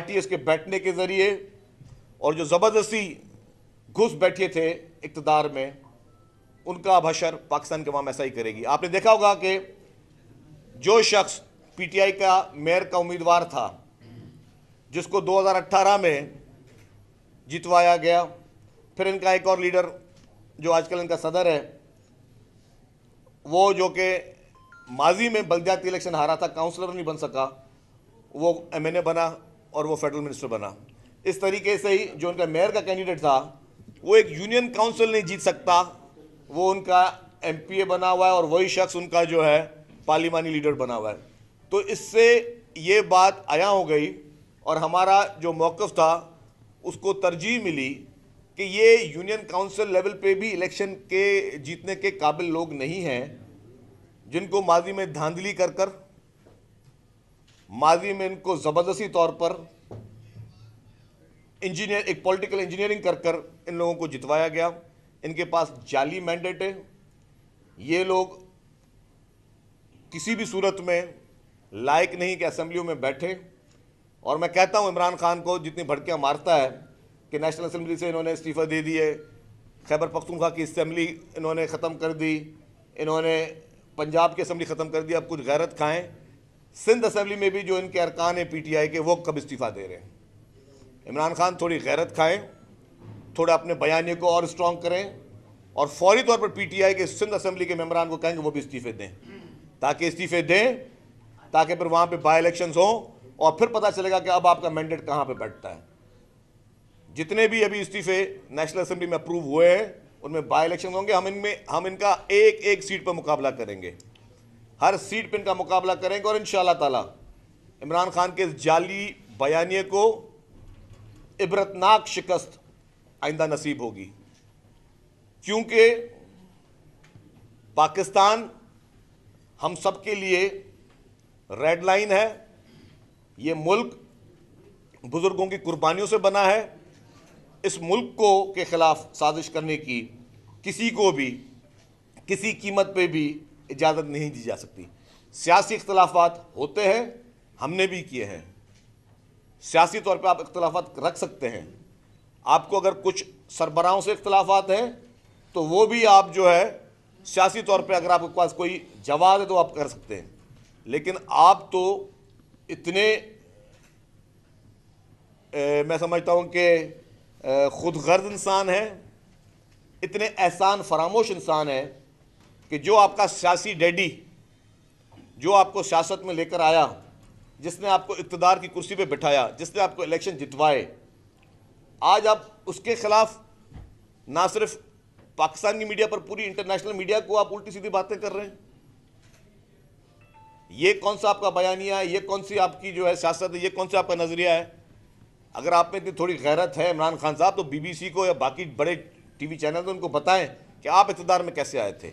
ITS के बैठने के जरिए और जो ज़बरदस्ती घुस बैठे थे इक़्तिदार में, उनका अब हशर पाकिस्तान के अवाम ऐसा ही करेगी। आपने देखा होगा कि जो शख्स PTI का मेयर का उम्मीदवार था, जिसको 2018 में जितवाया गया, फिर इनका एक और लीडर जो आजकल इनका सदर है, वो जो कि माजी में बल्दियाती इलेक्शन हारा था, काउंसलर नहीं बन सका, वो MNA बना और वो फेडरल मिनिस्टर बना। इस तरीके से ही जो उनका मेयर का कैंडिडेट था, वो एक यूनियन काउंसिल नहीं जीत सकता, वो उनका MPA बना हुआ है और वही शख्स उनका जो है पार्लिमानी लीडर बना हुआ है। तो इससे ये बात आया हो गई और हमारा जो मौक़िफ़ था उसको तरजीह मिली कि ये यूनियन काउंसिल लेवल पे भी इलेक्शन के जीतने के काबिल लोग नहीं हैं, जिनको माजी में धांधली कर कर, माजी में इनको ज़बरदस्ती तौर पर एक पॉलिटिकल इंजीनियरिंग कर कर इन लोगों को जितवाया गया। इनके पास जाली मैंडेट है। ये लोग किसी भी सूरत में लायक नहीं कि असेंबलियों में बैठे। और मैं कहता हूं इमरान खान को, जितनी भड़कियां मारता है कि नेशनल असेंबली से इन्होंने इस्तीफ़ा दे दिए, खैबर पख्तूनख्वा की असेंबली इन्होंने ख़त्म कर दी, इन्होंने पंजाब की असेंबली ख़त्म कर दी, अब कुछ गैरत खाएं। सिंध असेंबली में भी जो इनके अरकान है PTI के, वो कब इस्तीफ़ा दे रहे हैं। इमरान खान थोड़ी गैरत खाएं, थोड़ा अपने बयानिए को और स्ट्रॉन्ग करें और फौरी तौर पर PTI के सिंध असेंबली के मेंबरान को कहेंगे वो भी इस्तीफ़े दें, ताकि फिर वहाँ पे बाई इलेक्शंस हों और फिर पता चलेगा कि अब आपका मैंडेट कहाँ पे बैठता है। जितने भी अभी इस्तीफ़े नेशनल असेंबली में अप्रूव हुए हैं, उनमें बाई इलेक्शन होंगे। हम इनका एक एक सीट पर मुकाबला करेंगे, हर सीट पर इनका मुकाबला करेंगे और इंशाअल्लाह ताला इमरान खान के जाली बयानिए को इबरतनाक शिकस्त आइंदा नसीब होगी, क्योंकि पाकिस्तान हम सब के लिए रेड लाइन है। ये मुल्क बुजुर्गों की कुर्बानियों से बना है। इस मुल्क को के खिलाफ साजिश करने की किसी को भी किसी कीमत पे भी इजाज़त नहीं दी जा सकती। सियासी इख्तलाफात होते हैं, हमने भी किए हैं। सियासी तौर पे आप इख्तलाफात रख सकते हैं। आपको अगर कुछ सरबराहों से इख्तलाफात हैं तो वो भी आप जो है सियासी तौर पे, अगर आपके पास कोई जवाब है तो आप कर सकते हैं। लेकिन आप तो इतने मैं समझता हूँ कि खुदगर्ज इंसान है, इतने एहसान फरामोश इंसान है कि जो आपका सियासी डैडी, जो आपको सियासत में लेकर आया, जिसने आपको इक़्तिदार की कुर्सी पे बिठाया, जिसने आपको इलेक्शन जितवाए, आज आप उसके खिलाफ ना सिर्फ पाकिस्तान की मीडिया पर, पूरी इंटरनेशनल मीडिया को आप उल्टी सीधी बातें कर रहे हैं। ये कौन सा आपका बयानिया है? ये कौन सी आपकी जो है सियासत है? ये कौन सा आपका नजरिया है? अगर आप में इतनी थोड़ी गैरत है इमरान खान साहब, तो BBC को या बाकी बड़े TV चैनल तो उनको बताएं कि आप इक़्तिदार में कैसे आए थे,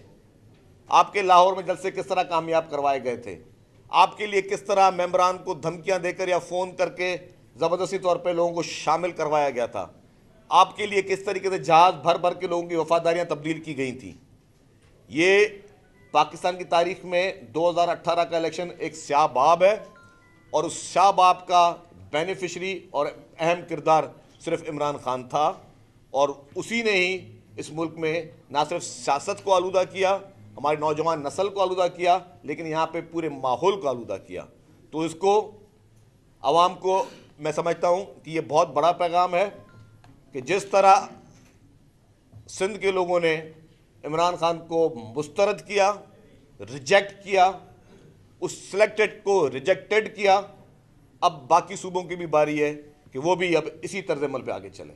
आपके लाहौर में जलसे किस तरह कामयाब करवाए गए थे, आपके लिए किस तरह मेंबरान को धमकियां देकर या फ़ोन करके ज़बरदस्ती तौर पे लोगों को शामिल करवाया गया था, आपके लिए किस तरीके से जहाज़ भर भर के लोगों की वफादारियां तब्दील की गई थी। ये पाकिस्तान की तारीख में 2018 का इलेक्शन एक स्याह बाब है और उस स्याह बाब का बेनिफिशरी और अहम किरदार सिर्फ इमरान खान था और उसी ने ही इस मुल्क में ना सिर्फ सियासत को आलूदा किया, हमारी नौजवान नस्ल को आलूदा किया, लेकिन यहाँ पे पूरे माहौल को आलूदा किया। तो इसको आवाम को मैं समझता हूँ कि ये बहुत बड़ा पैगाम है कि जिस तरह सिंध के लोगों ने इमरान खान को मुस्तरद किया, रिजेक्ट किया, उस सिलेक्टेड को रिजेक्टेड किया, अब बाकी सूबों की भी बारी है कि वो भी अब इसी तर्ज अमल पे आगे चले।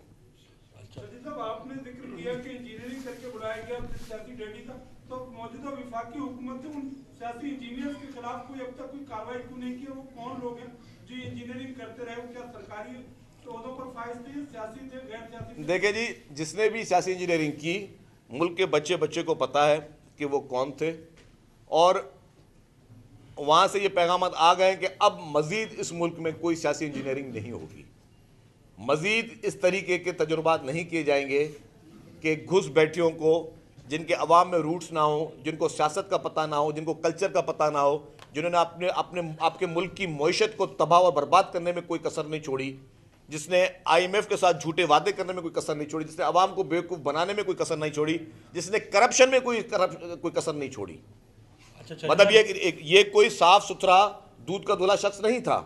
साहब, आपने जिक्र किया कि इंजीनियरिंग करके बुलाया गया सियासी डैडी का, तो मौजूदा विफाकी हुकूमत ने उन सियासी इंजीनियर्स के खिलाफ कोई अब तक कोई कार्रवाई क्यों नहीं की? वो कौन लोग हैं जो इंजीनियरिंग करते रहे? वो क्या सरकारी ओहदों पर फाइज थे, सियासी थे, गैर सियासी थे? देखिए जी, जिसने भी सियासी इंजीनियरिंग की, मुल्क के बच्चे बच्चे को पता है कि वो कौन थे और वहाँ से ये पैगाम आ गए कि अब मज़ीद इस मुल्क में कोई सियासी इंजीनियरिंग नहीं होगी, मज़ीद इस तरीके के तजुर्बात नहीं किए जाएंगे कि घुस बैठियों को जिनके अवाम में रूट्स ना हो, जिनको सियासत का पता ना हो, जिनको कल्चर का पता ना हो, जिन्होंने अपने अपने आपके मुल्क की मईशत को तबाह और बर्बाद करने में कोई कसर नहीं छोड़ी, जिसने IMF के साथ झूठे वादे करने में कोई कसर नहीं छोड़ी, जिसने अवाम को बेवकूफ़ बनाने में कोई कसर नहीं छोड़ी, जिसने करप्शन में कोई कसर नहीं छोड़ी। अच्छा, मतलब ये कोई साफ सुथरा दूध का धुला शख्स नहीं था।